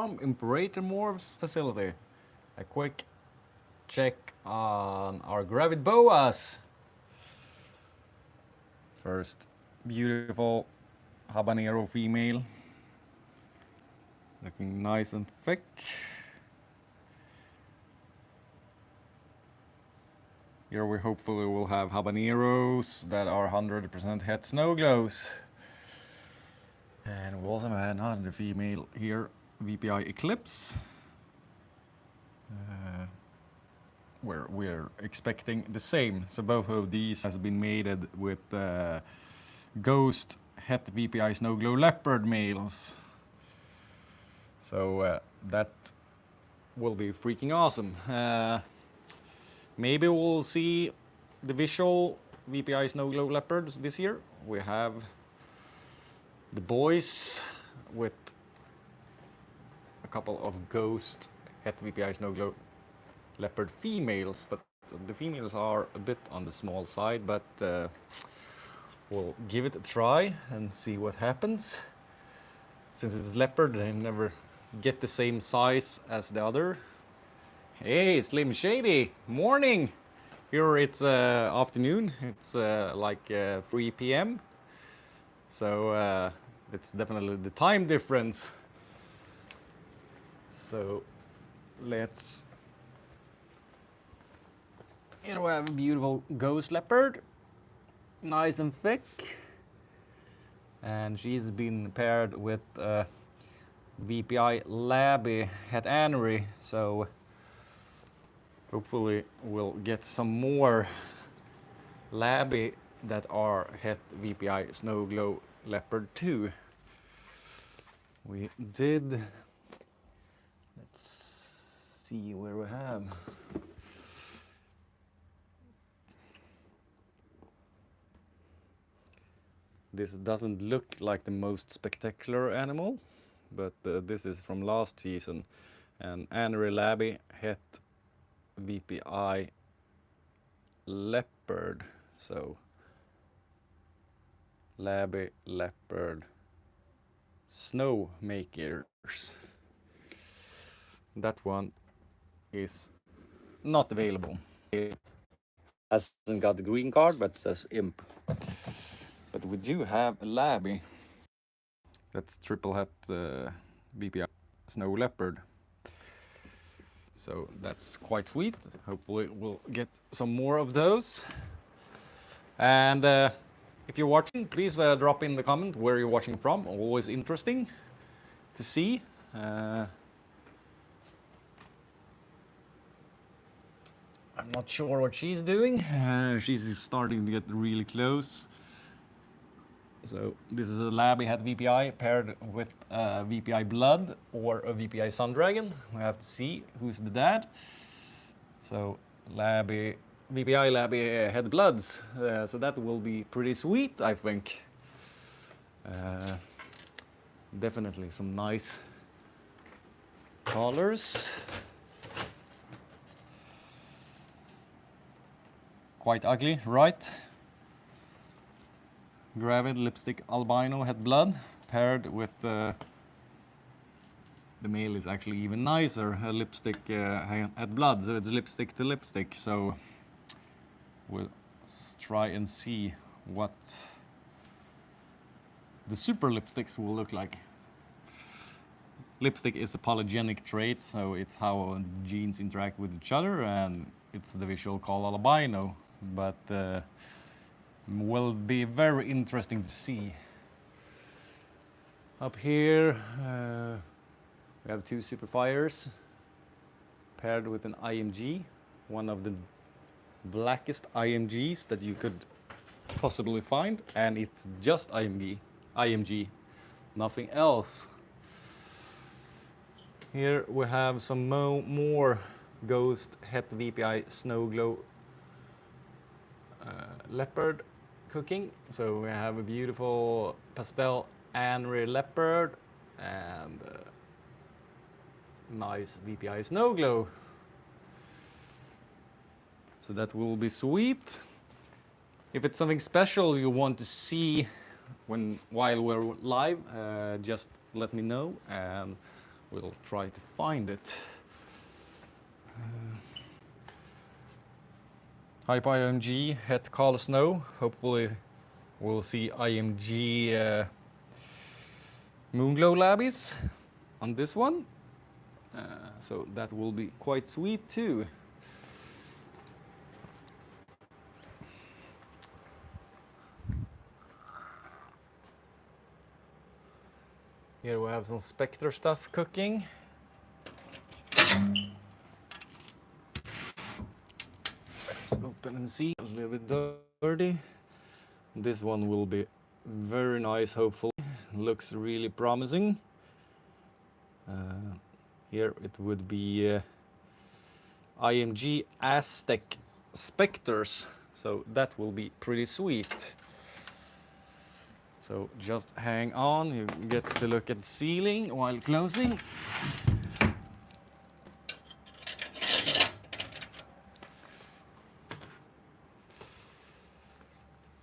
from Imperatormorphs facility. A quick check on our gravid boas. First, beautiful habanero female. Looking nice and thick. Here we hopefully will have habaneros that are 100% het snow glows. And we also have another female here, VPI Eclipse. We're expecting the same. So both of these has been mated with ghost het VPI Snow Glow Leopard males. So that will be freaking awesome. Maybe we'll see the visual VPI Snow Glow Leopards this year. We have the boys with a couple of ghost het VPI Snow Glow Leopard females, but the females are a bit on the small side, but we'll give it a try and see what happens. Since it's leopard, they never get the same size as the other. Hey, Slim Shady, morning! Here it's afternoon, it's like 3 p.m. So it's definitely the time difference. So let's... Here we have a beautiful ghost leopard, nice and thick. And she's been paired with VPI Labby het Anery, so hopefully we'll get some more Labby that are het VPI Snow Glow Leopard too. We did, let's see where we have. This doesn't look like the most spectacular animal, but this is from last season. And Anery Labby het VPI Leopard. So Labby Leopard Snow Makers. That one is not available. It hasn't got the green card, but says Imp. But we do have a Labby. That's triple het VPI Snow Leopard. So that's quite sweet. Hopefully we'll get some more of those. And if you're watching, please drop in the comment where you're watching from. Always interesting to see. I'm not sure what she's doing. She's starting to get really close. So this is a Labby het VPI paired with VPI Blood or a VPI Sun Dragon. We have to see who's the dad. So Labby, VPI Labby het Bloods. So that will be pretty sweet, I think. Definitely some nice colors. Quite ugly, right? Gravid lipstick albino het blood paired with the male is actually even nicer, a lipstick het blood, so it's lipstick to lipstick. So we'll try and see what the super lipsticks will look like. Lipstick is a polygenic trait, so it's how the genes interact with each other, and it's the visual called albino, but will be very interesting to see. Up here we have two super fires paired with an IMG, one of the blackest IMGs that you could possibly find, and it's just IMG, nothing else. Here we have some more ghost het VPI Snow Glow Leopard cooking. So we have a beautiful pastel Anery Leopard and nice VPI Snow Glow. So that will be sweet. If it's something special you want to see while we're live, just let me know and we'll try to find it. Hypo IMG, het Carl Snow. Hopefully we'll see IMG Moonglow Labbies on this one. So that will be quite sweet too. Here we have some Spectre stuff cooking. Let's open and see. A little bit dirty. This one will be very nice, hopefully. Looks really promising. Here it would be IMG Aztec Spectres, so that will be pretty sweet. So just hang on, you get to look at the ceiling while closing.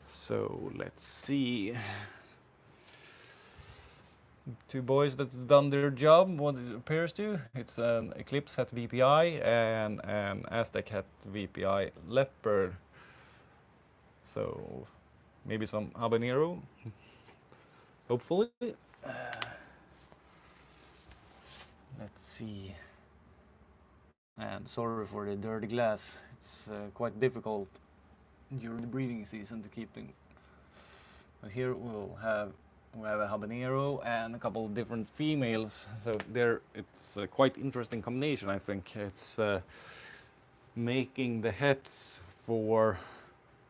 So let's see. Two boys that's done their job, what it appears to. It's an Eclipse Het VPI and an Aztec Het VPI Leopard. So maybe some habanero, hopefully. Let's see. And sorry for the dirty glass. It's quite difficult during the breeding season to keep them. But here we have a habanero and a couple of different females. So there, it's a quite interesting combination. I think it's making the heads for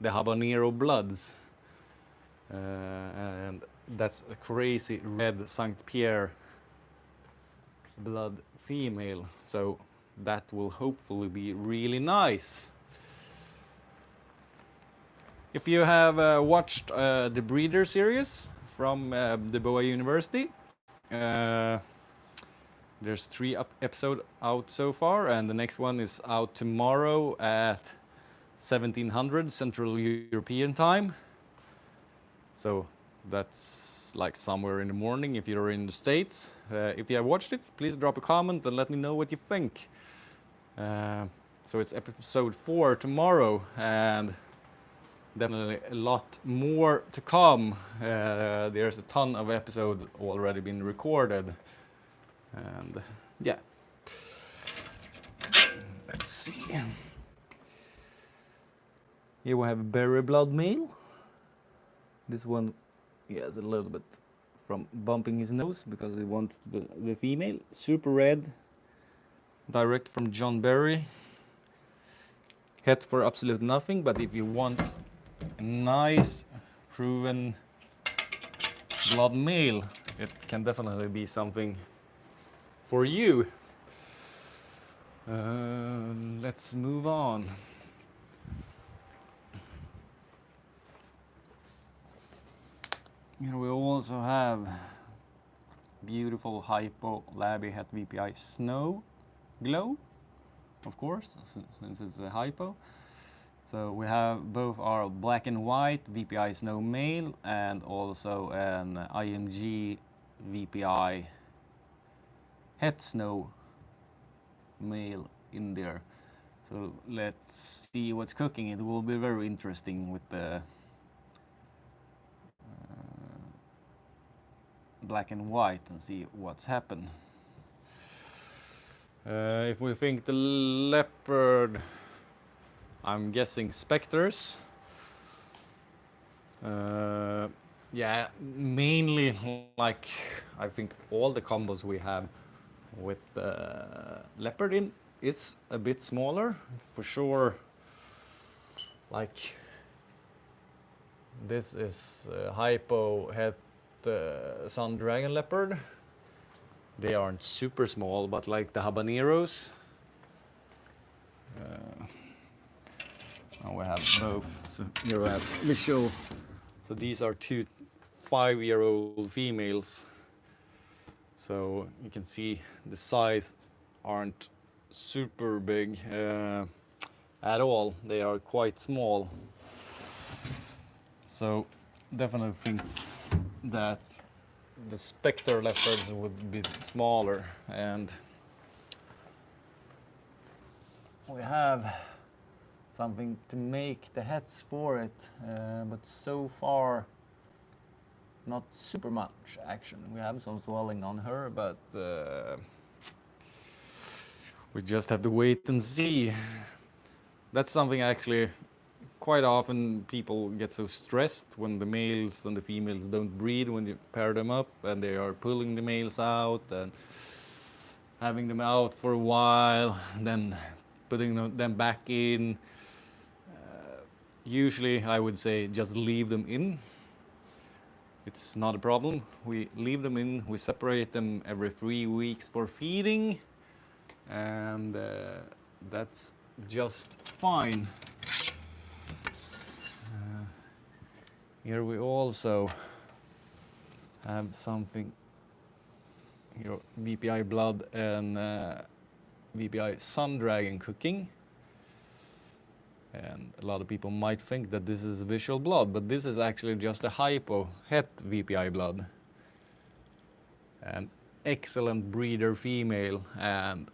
the habanero bloods, and that's a crazy red Saint Pierre blood female. So that will hopefully be really nice. If you have watched the breeder series from the Boa University, there's 3 episodes out so far, and the next one is out tomorrow at 1700 Central European time. So that's like somewhere in the morning if you're in the States. If you have watched it, please drop a comment and let me know what you think. So it's episode 4 tomorrow, and definitely a lot more to come. There's a ton of episodes already been recorded, and yeah. Let's see. Here we have a berry blood male. This one, he has a little bit from bumping his nose because he wants the female. Super red, direct from John Berry. Het for absolute nothing, but if you want a nice, proven blood male, it can definitely be something for you. Let's move on. Here we also have beautiful Hypo Labby Het VPI Snow Glow, of course, since it's a Hypo. So we have both our black and white VPI Snow male and also an IMG VPI Het Snow male in there. So let's see what's cooking. It will be very interesting with the black and white and see what's happened. If we think the leopard, I'm guessing Spectres. Yeah, mainly like I think all the combos we have with leopard in is a bit smaller for sure. Like this is Hypo Het Sun Dragon Leopard. They aren't super small, but like the habaneros. Now we have both. So here we have visual. So these are 2 5-year-old females. So you can see the size aren't super big at all. They are quite small. So definitely think that the specter leopards would be smaller, and we have something to make the heads for it, but so far not super much action. We have some swelling on her, but we just have to wait and see. That's something actually quite often people get so stressed when the males and the females don't breed when you pair them up, and they are pulling the males out and having them out for a while, then putting them back in. Usually I would say just leave them in. It's not a problem. We leave them in, we separate them every 3 weeks for feeding, and that's just fine. Here we also have something here, VPI blood and VPI sun dragon cooking. And a lot of people might think that this is visual blood, but this is actually just a hypo het VPI blood. An excellent breeder female, and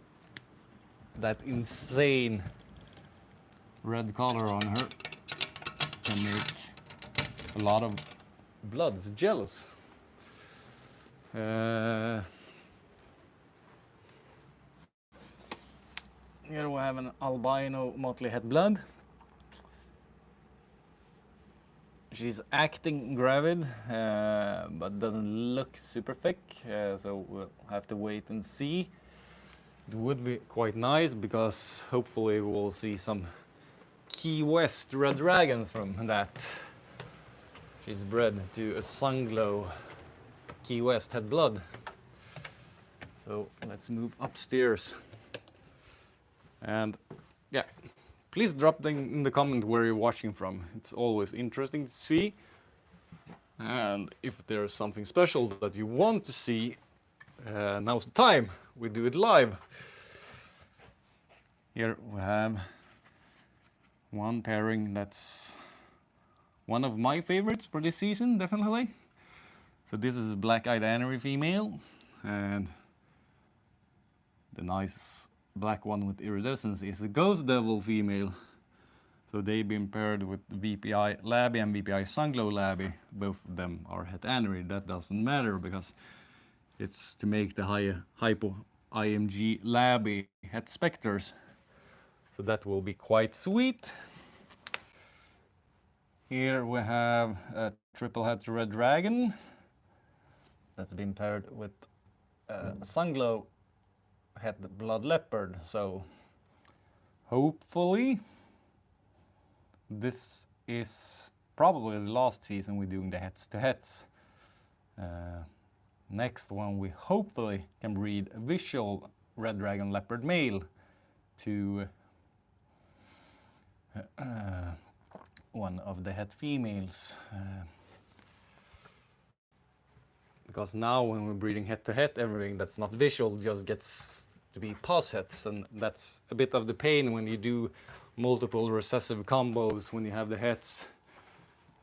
that insane red color on her can make a lot of bloods jealous. Here we have an albino motley het blood. She's acting gravid, but doesn't look super thick, so we'll have to wait and see. It would be quite nice because hopefully we'll see some Key West red dragons from that. She's bred to a Sunglow Key West het blood. So let's move upstairs. And yeah. Please drop in the comment where you're watching from. It's always interesting to see. And if there's something special that you want to see, now's the time. We do it live. Here we have one pairing that's one of my favorites for this season, definitely. So this is a black-eyed Anery female, and the nice black one with iridescence is a Ghost Devil female. So they've been paired with VPI Labby and VPI Sunglow Labby. Both of them are het Anery. That doesn't matter because it's to make the hypo IMG Labby het Spectres. So that will be quite sweet. Here we have a triple het red dragon that's been paired with Sunglow het blood leopard. So hopefully this is probably the last season we're doing the heads to heads. Next one we hopefully can breed a visual red dragon leopard male to one of the het females. Because now when we're breeding head to head, everything that's not visual just gets to be pos hets, and that's a bit of the pain when you do multiple recessive combos when you have the heads.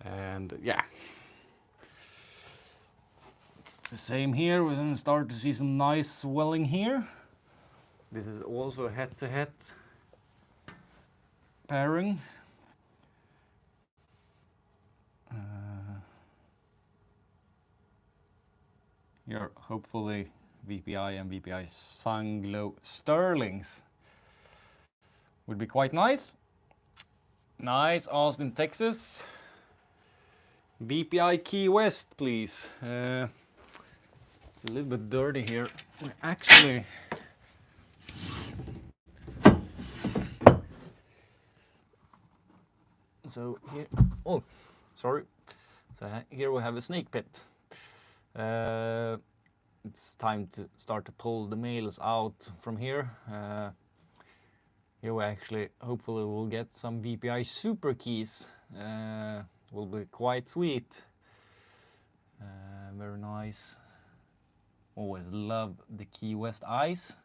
And yeah, it's the same here. We're going to start to see some nice swelling here. This is also a head to head pairing. Here, hopefully, VPI and VPI Sunglow Sterlings would be quite nice. Nice, Austin, Texas. VPI Key West, please. It's a little bit dirty here. Actually, so here, oh, sorry. So here we have a snake pit. It's time to start to pull the males out from here. Here we actually, hopefully we'll get some VPI super keys. Will be quite sweet. Very nice. Always love the Key West eyes.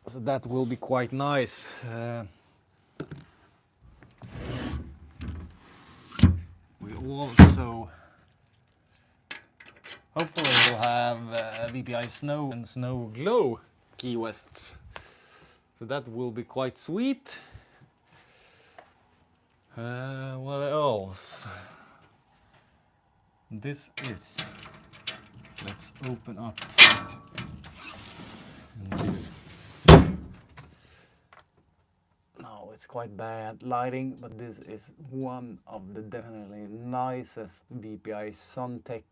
So that will be quite nice. We also hopefully we'll have VPI Snow and Snow Glow Key Wests. So that will be quite sweet. What else? This is... Let's open up and do... No, it's quite bad lighting, but this is one of the definitely nicest VPI Suntech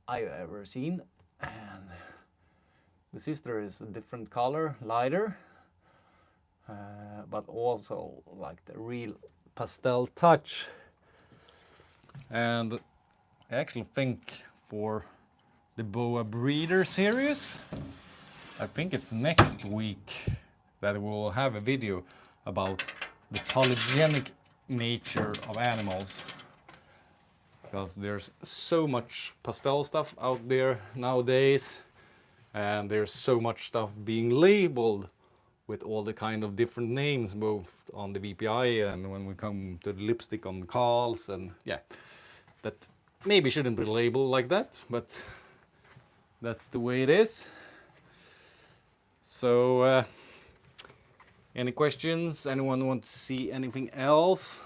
I've ever seen. And the sister is a different color, lighter, but also like the real pastel touch. And I actually think for the Boa Breeder series, I think it's next week that we'll have a video about the polygenic nature of animals. Because there's so much pastel stuff out there nowadays, and there's so much stuff being labeled with all the kind of different names, both on the VPI and when we come to the lipstick on the calls, and yeah, that maybe shouldn't be labeled like that, but that's the way it is. So, any questions? Anyone want to see anything else?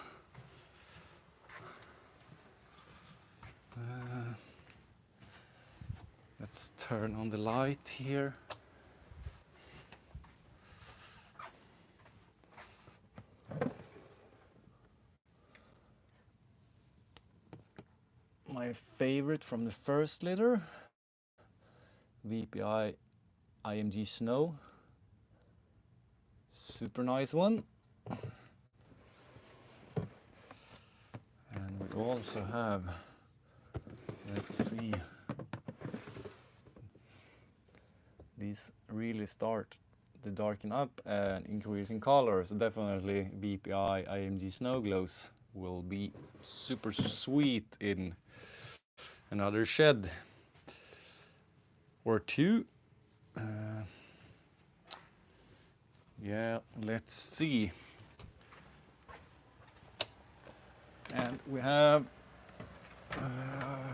Let's turn on the light here. My favorite from the first litter, VPI IMG Snow. Super nice one. And we also have, let's see, these really start to darken up and increase in color. So definitely VPI IMG Snow Glows will be super sweet in another shed or two. Yeah, let's see. And we have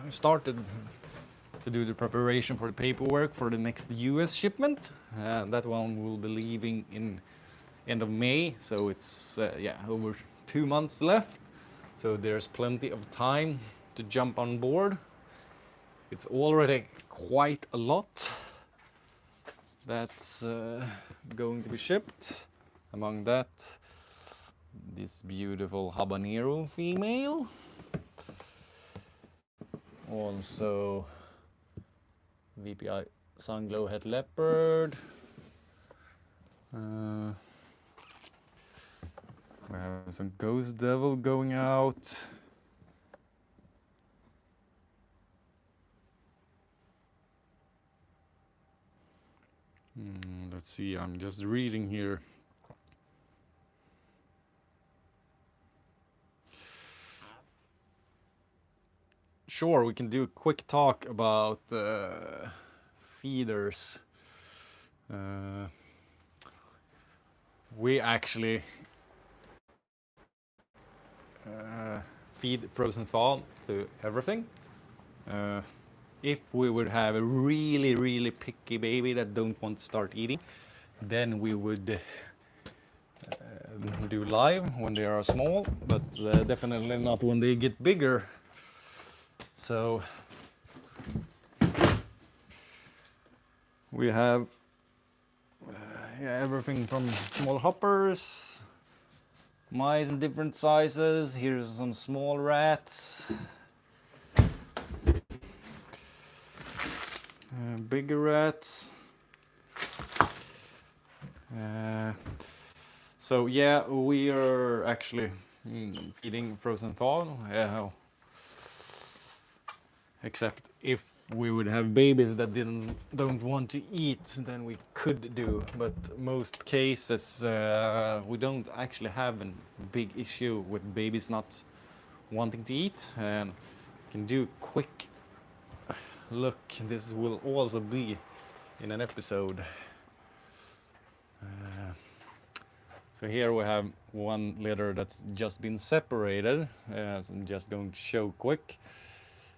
started to do the preparation for the paperwork for the next US shipment. That one will be leaving in end of May, so it's yeah, over 2 months left. So there's plenty of time to jump on board. It's already quite a lot that's going to be shipped. Among that, this beautiful habanero female. Also VPI Sunglow Het Leopard. We have some Ghost Devil going out. Let's see, I'm just reading here. Sure, we can do a quick talk about feeders. We actually feed frozen thaw to everything. If we would have a really picky baby that don't want to start eating, then we would do live when they are small, but definitely not when they get bigger. So we have yeah, everything from small hoppers, mice in different sizes. Here's some small rats, bigger rats. So yeah, we are actually feeding frozen thaw. Except if we would have babies that don't want to eat, then we could do. But most cases we don't actually have a big issue with babies not wanting to eat. And can do quick look. This will also be in an episode. So here we have one litter that's just been separated. So I'm just going to show quick.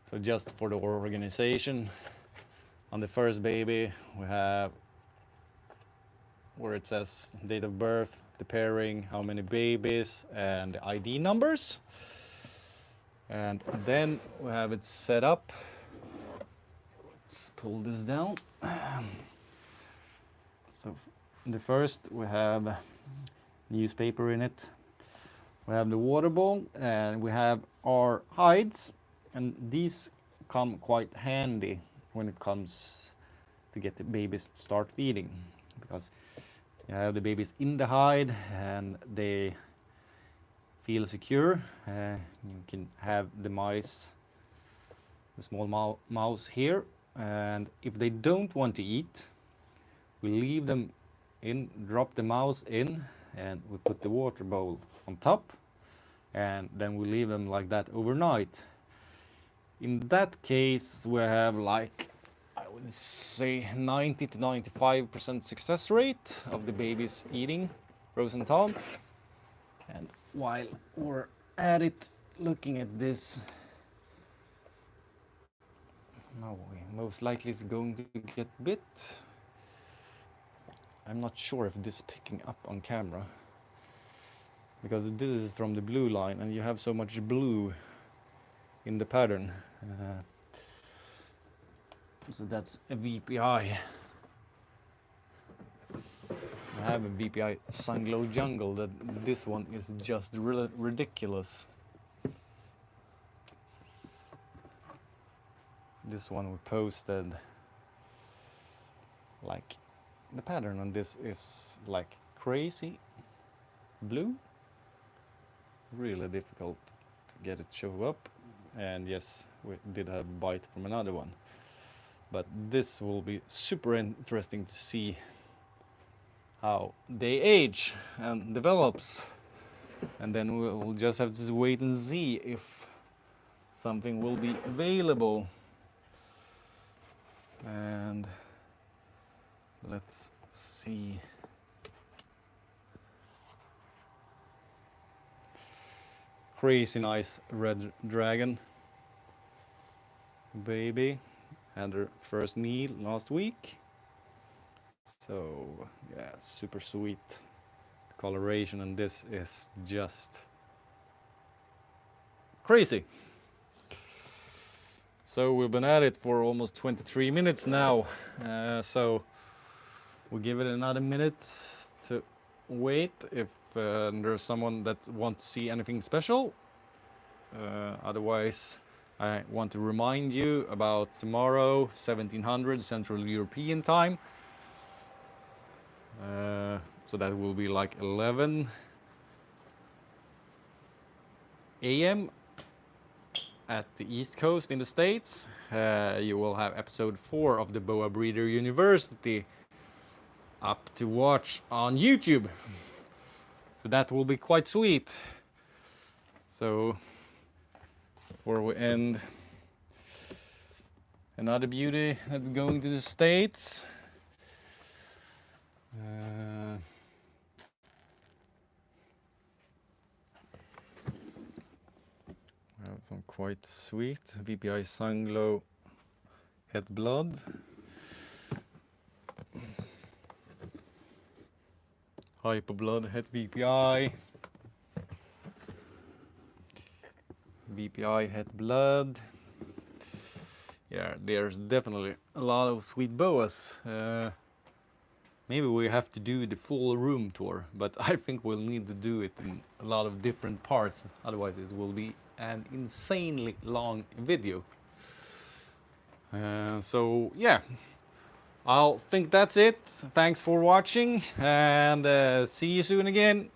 So just for the organization, on the first baby we have where it says date of birth, the pairing, how many babies, and the ID numbers. And then we have it set up. Let's pull this down. So the first we have newspaper in it. We have the water bowl and we have our hides, and these come quite handy when it comes to get the babies to start feeding, because you have the babies in the hide and they feel secure. You can have the mice, the small mouse here, and if they don't want to eat, we leave them in, drop the mouse in, and we put the water bowl on top, and then we leave them like that overnight. In that case, we have like, I would say 90 to 95% success rate of the babies eating Rosenthal. And while we're at it, looking at this, now we most likely is going to get bit. I'm not sure if this is picking up on camera, because this is from the blue line and you have so much blue in the pattern. So that's a VPI. I have a VPI Sunglow Jungle, that this one is just ridiculous. This one we posted, like, the pattern on this is like crazy blue. Really difficult to get it show up. And yes, we did have a bite from another one. But this will be super interesting to see how they age and develops. And then we'll just have to wait and see if something will be available. And let's see. Crazy nice red dragon baby, had her first meal last week. So yeah, super sweet coloration, and this is just crazy. So we've been at it for almost 23 minutes now, so we'll give it another minute to wait if there's someone that wants to see anything special. Otherwise, I want to remind you about tomorrow, 1700 Central European time. So that will be like 11 a.m. at the East Coast in the States. You will have episode 4 of the Boa Breeder University up to watch on YouTube. So that will be quite sweet. So before we end, another beauty that's going to the States. Some quite sweet VPI Sunglow Het Blood. Hyperblood Het VPI. VPI Het Blood. Yeah, there's definitely a lot of sweet boas. Maybe we have to do the full room tour, but I think we'll need to do it in a lot of different parts, otherwise it will be an insanely long video. So yeah, I'll think that's it. Thanks for watching, and see you soon again.